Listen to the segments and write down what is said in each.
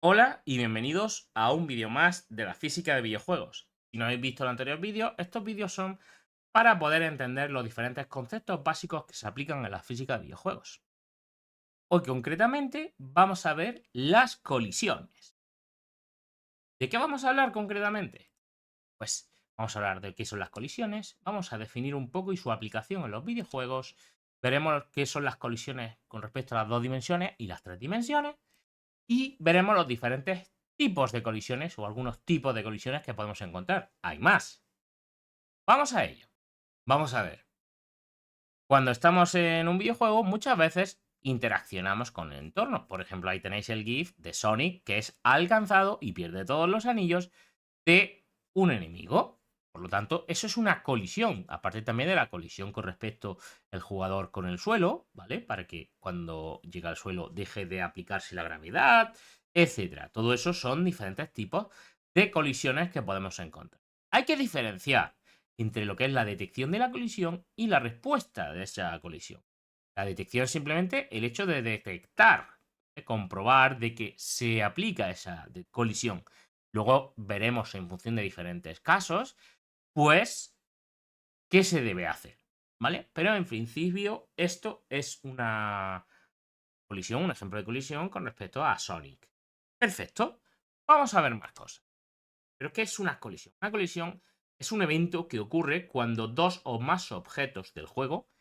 Hola y bienvenidos a un vídeo más de la física de videojuegos. Si no habéis visto el anterior vídeo, estos vídeos son para poder entender los diferentes conceptos básicos que se aplican en la física de videojuegos. Hoy concretamente vamos a ver las colisiones. ¿De qué vamos a hablar concretamente? Pues vamos a hablar de qué son las colisiones, vamos a definir un poco y su aplicación en los videojuegos, veremos qué son las colisiones con respecto a las dos dimensiones y las tres dimensiones, y veremos los diferentes tipos de colisiones o algunos tipos de colisiones que podemos encontrar. Hay más. Vamos a ello. Vamos a ver. Cuando estamos en un videojuego, muchas veces interaccionamos con el entorno. Por ejemplo, ahí tenéis el GIF de Sonic, que es alcanzado y pierde todos los anillos de un enemigo. Por lo tanto, eso es una colisión. Aparte también de la colisión con respecto el jugador con el suelo, ¿vale? Para que cuando llega al suelo deje de aplicarse la gravedad, etcétera. Todo eso son diferentes tipos de colisiones que podemos encontrar. Hay que diferenciar entre lo que es la detección de la colisión y la respuesta de esa colisión. La detección es simplemente el hecho de detectar, de comprobar de que se aplica esa colisión. Luego veremos en función de diferentes casos, pues, qué se debe hacer, ¿vale? Pero en principio esto es una colisión, un ejemplo de colisión con respecto a Sonic. Perfecto. Vamos a ver más cosas. ¿Pero qué es una colisión? Una colisión es un evento que ocurre cuando dos o más objetos del juego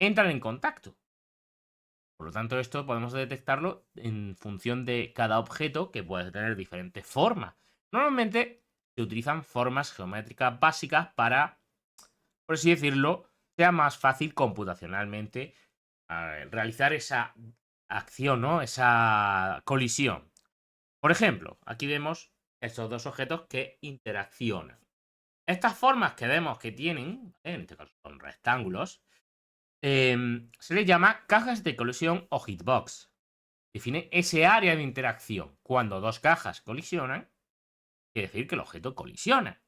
entran en contacto. Por lo tanto, esto podemos detectarlo en función de cada objeto que puede tener diferentes formas. Normalmente se utilizan formas geométricas básicas para, por así decirlo, sea más fácil computacionalmente realizar esa acción, ¿no? Esa colisión. Por ejemplo, aquí vemos estos dos objetos que interaccionan. Estas formas que vemos que tienen, ¿vale? En este caso son rectángulos, se les llama cajas de colisión o hitbox. Define ese área de interacción. Cuando dos cajas colisionan, quiere decir que el objeto colisiona.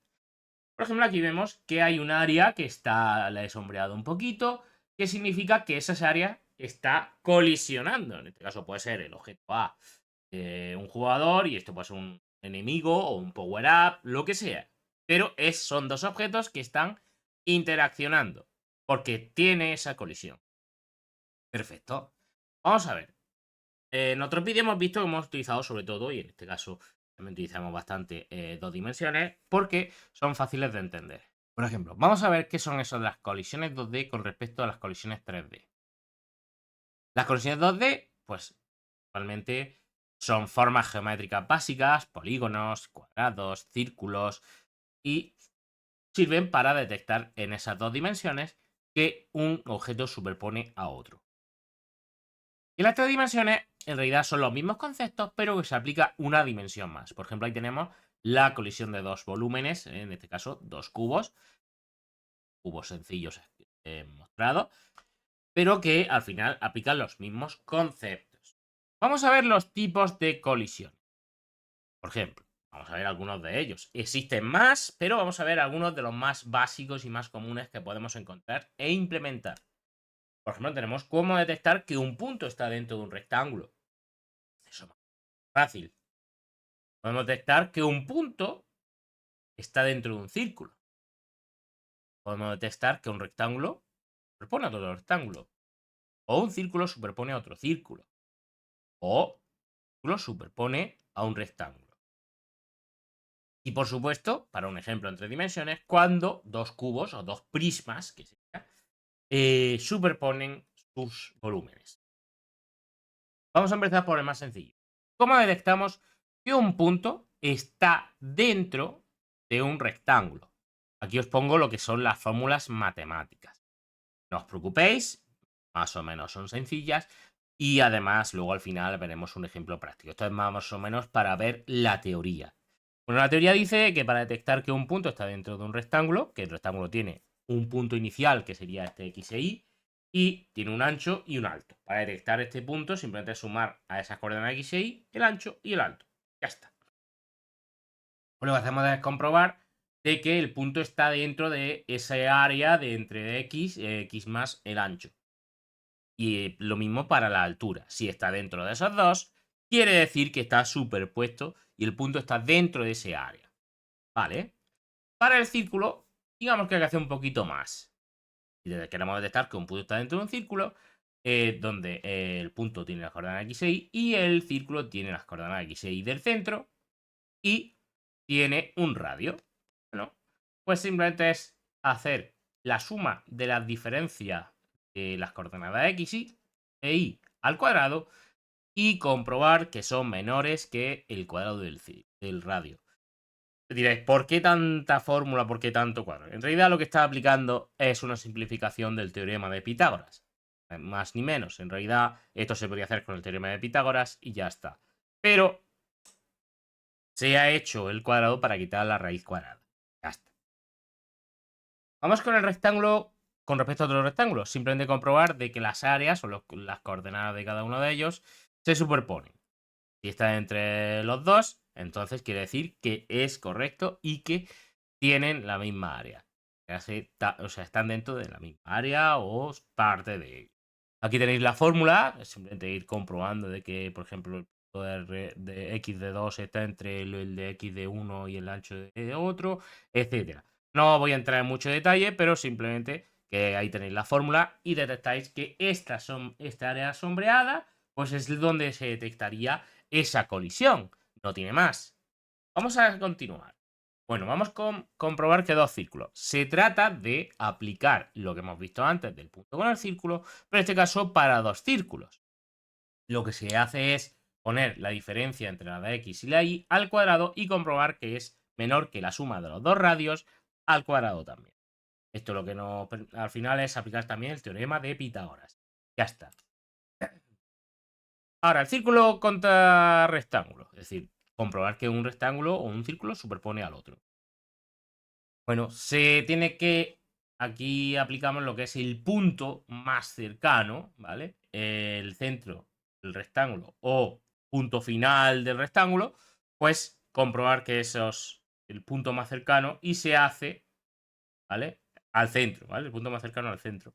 Por ejemplo, aquí vemos que hay un área que está, la he sombreado un poquito, que significa que esa área está colisionando. En este caso puede ser el objeto A, un jugador, y esto puede ser un enemigo o un power-up, lo que sea. Pero son dos objetos que están interaccionando, porque tiene esa colisión. Perfecto. Vamos a ver. En otros vídeos hemos visto que hemos utilizado sobre todo, y en este caso también utilizamos bastante dos dimensiones, porque son fáciles de entender. Por ejemplo, vamos a ver qué son eso de las colisiones 2D con respecto a las colisiones 3D. Las colisiones 2D, pues, realmente son formas geométricas básicas, polígonos, cuadrados, círculos, y sirven para detectar en esas dos dimensiones que un objeto superpone a otro. Y las tres dimensiones en realidad son los mismos conceptos, pero que se aplica una dimensión más. Por ejemplo, ahí tenemos la colisión de dos volúmenes, en este caso dos cubos, cubos sencillos mostrados, pero que al final aplican los mismos conceptos. Vamos a ver los tipos de colisión. Por ejemplo, vamos a ver algunos de ellos. Existen más, pero vamos a ver algunos de los más básicos y más comunes que podemos encontrar e implementar. Por ejemplo, tenemos cómo detectar que un punto está dentro de un rectángulo. Eso es fácil. Podemos detectar que un punto está dentro de un círculo. Podemos detectar que un rectángulo superpone a otro rectángulo. O un círculo superpone a otro círculo. O un círculo superpone a un rectángulo. Y por supuesto, para un ejemplo en tres dimensiones, cuando dos cubos o dos prismas que sería, superponen sus volúmenes. Vamos a empezar por el más sencillo. ¿Cómo detectamos que un punto está dentro de un rectángulo? Aquí os pongo lo que son las fórmulas matemáticas. No os preocupéis, más o menos son sencillas, y además luego al final veremos un ejemplo práctico. Esto es más o menos para ver la teoría. Bueno, la teoría dice que para detectar que un punto está dentro de un rectángulo, que el rectángulo tiene un punto inicial que sería este X e Y tiene un ancho y un alto. Para detectar este punto simplemente sumar a esas coordenadas X e Y el ancho y el alto. Ya está. Pues lo que hacemos es comprobar de que el punto está dentro de ese área de entre X más el ancho. Y lo mismo para la altura. Si está dentro de esos dos, quiere decir que está superpuesto y el punto está dentro de ese área. ¿Vale? Para el círculo, digamos que hay que hacer un poquito más. Y queremos detectar que un punto está dentro de un círculo, donde el punto tiene las coordenadas x e y y el círculo tiene las coordenadas x e y del centro y tiene un radio. Bueno, pues simplemente es hacer la suma de las diferencias de las coordenadas x e y al cuadrado y comprobar que son menores que el cuadrado del radio. Diréis, ¿por qué tanta fórmula? ¿Por qué tanto cuadro? En realidad lo que está aplicando es una simplificación del teorema de Pitágoras. Más ni menos. En realidad esto se podría hacer con el teorema de Pitágoras y ya está. Pero se ha hecho el cuadrado para quitar la raíz cuadrada. Ya está. Vamos con el rectángulo con respecto a otros rectángulos. Simplemente comprobar de que las áreas o las coordenadas de cada uno de ellos se superponen. Si está entre los dos, entonces quiere decir que es correcto y que tienen la misma área. O sea, están dentro de la misma área o parte de ello. Aquí tenéis la fórmula, es simplemente ir comprobando de que, por ejemplo, el punto de x de 2 está entre el de x de 1 y el ancho de otro, etcétera. No voy a entrar en mucho detalle, pero simplemente que ahí tenéis la fórmula y detectáis que esta área sombreada, pues es donde se detectaría esa colisión. No tiene más. Vamos a continuar. Bueno, vamos con comprobar que dos círculos. Se trata de aplicar lo que hemos visto antes del punto con el círculo, pero en este caso para dos círculos. Lo que se hace es poner la diferencia entre la de x y la y al cuadrado y comprobar que es menor que la suma de los dos radios al cuadrado también. Esto lo que al final es aplicar también el teorema de Pitágoras. Ya está. Ahora, el círculo contra rectángulo. Es decir, comprobar que un rectángulo o un círculo superpone al otro. Bueno, se tiene que. Aquí aplicamos lo que es el punto más cercano, ¿vale? El centro del rectángulo o punto final del rectángulo, pues comprobar que eso es el punto más cercano y se hace, ¿vale? Al centro, ¿vale? El punto más cercano al centro.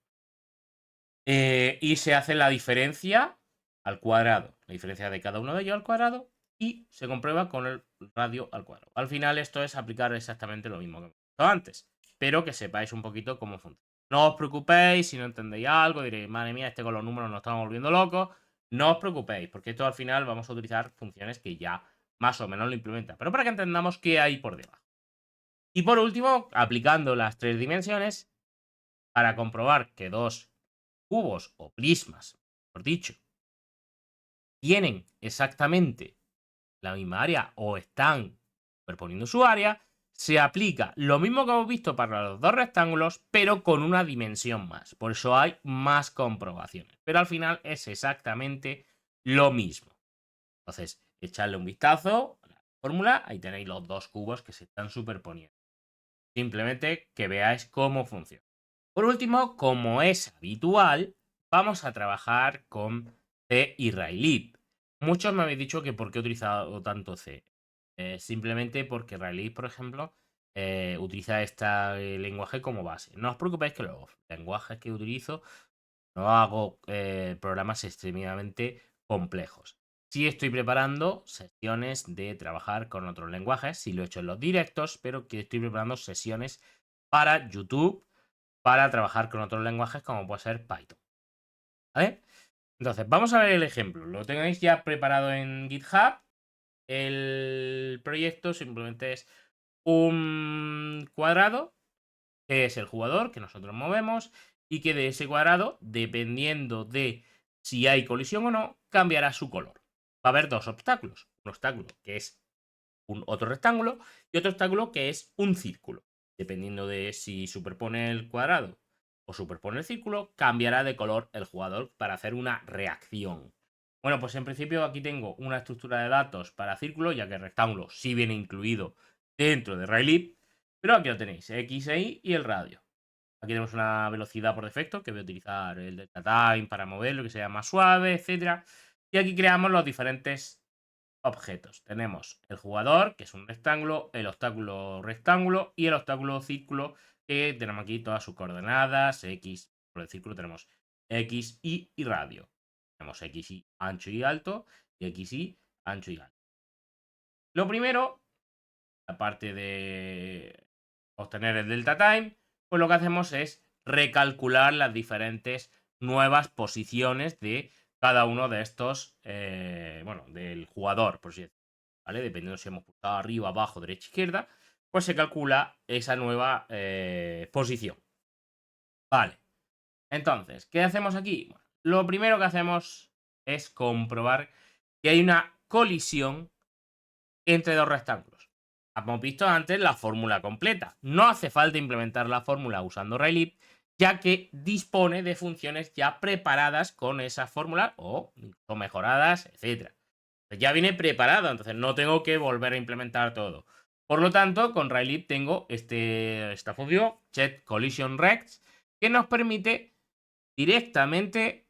Y se hace la diferencia al cuadrado, la diferencia de cada uno de ellos al cuadrado y se comprueba con el radio al cuadrado. Al final esto es aplicar exactamente lo mismo que hemos visto antes, pero que sepáis un poquito cómo funciona. No os preocupéis si no entendéis algo, diréis, madre mía, con los números nos estamos volviendo locos. No os preocupéis, porque esto al final vamos a utilizar funciones que ya más o menos lo implementan, pero para que entendamos qué hay por debajo. Y por último, aplicando las tres dimensiones, para comprobar que dos cubos o prismas, por dicho, tienen exactamente la misma área o están superponiendo su área, se aplica lo mismo que hemos visto para los dos rectángulos, pero con una dimensión más. Por eso hay más comprobaciones. Pero al final es exactamente lo mismo. Entonces, echarle un vistazo a la fórmula, ahí tenéis los dos cubos que se están superponiendo. Simplemente que veáis cómo funciona. Por último, como es habitual, vamos a trabajar con C y Railib. Muchos me habéis dicho que por qué he utilizado tanto C. Simplemente porque Railib, por ejemplo, utiliza este lenguaje como base. No os preocupéis que los lenguajes que utilizo no hago programas extremadamente complejos. Sí estoy preparando sesiones de trabajar con otros lenguajes, sí lo he hecho en los directos, pero que estoy preparando sesiones para YouTube para trabajar con otros lenguajes como puede ser Python. ¿Vale? Entonces, vamos a ver el ejemplo. Lo tenéis ya preparado en GitHub. El proyecto simplemente es un cuadrado, que es el jugador que nosotros movemos, y que de ese cuadrado, dependiendo de si hay colisión o no, cambiará su color. Va a haber dos obstáculos. Un obstáculo que es otro rectángulo y otro obstáculo que es un círculo. Dependiendo de si superpone el cuadrado o superpone el círculo, cambiará de color el jugador para hacer una reacción. Bueno, pues en principio aquí tengo una estructura de datos para círculo, ya que el rectángulo sí viene incluido dentro de Railib, pero aquí lo tenéis, X e Y y el radio. Aquí tenemos una velocidad por defecto, que voy a utilizar el delta time para moverlo, que sea más suave, etc. Y aquí creamos los diferentes objetos. Tenemos el jugador, que es un rectángulo, el obstáculo rectángulo y el obstáculo círculo, que tenemos aquí todas sus coordenadas, X, por el círculo tenemos X, Y y radio. Tenemos X, Y ancho y alto y X, Y ancho y alto. Lo primero, aparte de obtener el delta time, pues lo que hacemos es recalcular las diferentes nuevas posiciones de cada uno de estos, bueno, del jugador, por así decirlo, ¿vale? Dependiendo si hemos pulsado arriba, abajo, derecha, izquierda, pues se calcula esa nueva posición. Vale. Entonces, ¿qué hacemos aquí? Bueno, lo primero que hacemos es comprobar que hay una colisión entre dos rectángulos. Hemos visto antes la fórmula completa. No hace falta implementar la fórmula usando RayLib, ya que dispone de funciones ya preparadas con esa fórmula o mejoradas, etc. Ya viene preparado, entonces no tengo que volver a implementar todo. Por lo tanto, con RayLib tengo esta función, setCollisionRect, que nos permite directamente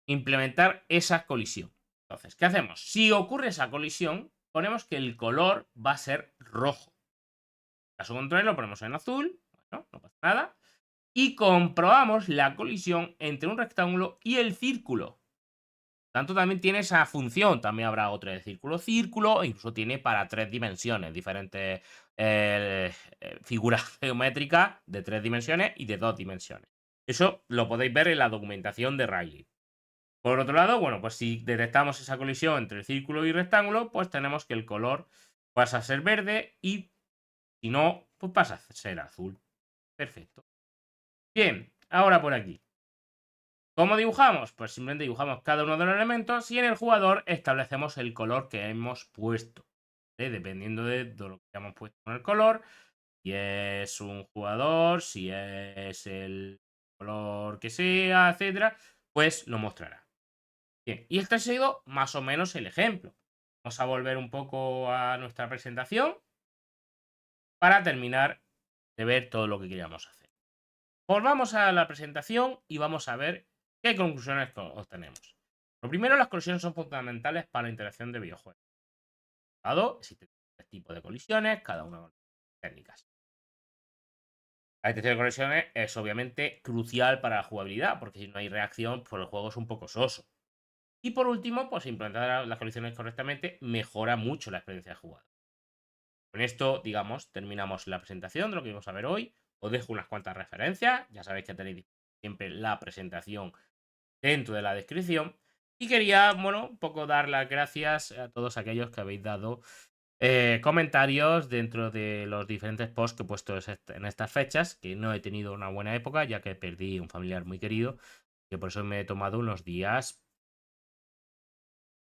implementar esa colisión. Entonces, ¿qué hacemos? Si ocurre esa colisión, ponemos que el color va a ser rojo. Caso contrario, lo ponemos en azul, bueno, no pasa nada. Y comprobamos la colisión entre un rectángulo y el círculo. Tanto también tiene esa función, también habrá otra de círculo, e incluso tiene para 3 dimensiones, diferentes figuras geométricas de 3 dimensiones y de 2 dimensiones. Eso lo podéis ver en la documentación de Riley. Por otro lado, bueno, pues si detectamos esa colisión entre el círculo y el rectángulo, pues tenemos que el color pasa a ser verde y si no, pues pasa a ser azul. Perfecto. Bien, ahora por aquí. ¿Cómo dibujamos? Pues simplemente dibujamos cada uno de los elementos y en el jugador establecemos el color que hemos puesto. Dependiendo de lo que hayamos puesto con el color, si es un jugador, si es el color que sea, etcétera, pues lo mostrará. Bien, y este ha sido más o menos el ejemplo. Vamos a volver un poco a nuestra presentación para terminar de ver todo lo que queríamos hacer. Volvamos a la presentación y vamos a ver qué conclusiones obtenemos. Lo primero, las colisiones son fundamentales para la interacción de videojuegos. Dado, existen tres tipos de colisiones, cada una con técnicas. La detección de colisiones es obviamente crucial para la jugabilidad, porque si no hay reacción, pues el juego es un poco soso. Y por último, pues implementar las colisiones correctamente mejora mucho la experiencia de jugador. Con esto, digamos, terminamos la presentación de lo que vamos a ver hoy. Os dejo unas cuantas referencias. Ya sabéis que tenéis siempre la presentación dentro de la descripción. Y quería, bueno, un poco dar las gracias a todos aquellos que habéis dado comentarios dentro de los diferentes posts que he puesto en estas fechas, que no he tenido una buena época, ya que perdí un familiar muy querido, que por eso me he tomado unos días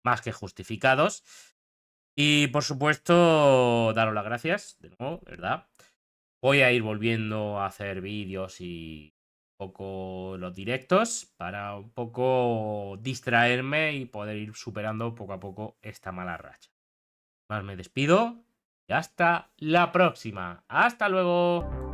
más que justificados. Y por supuesto, daros las gracias de nuevo, ¿verdad? Voy a ir volviendo a hacer vídeos y un poco los directos para un poco distraerme y poder ir superando poco a poco esta mala racha. Más me despido y hasta la próxima. ¡Hasta luego!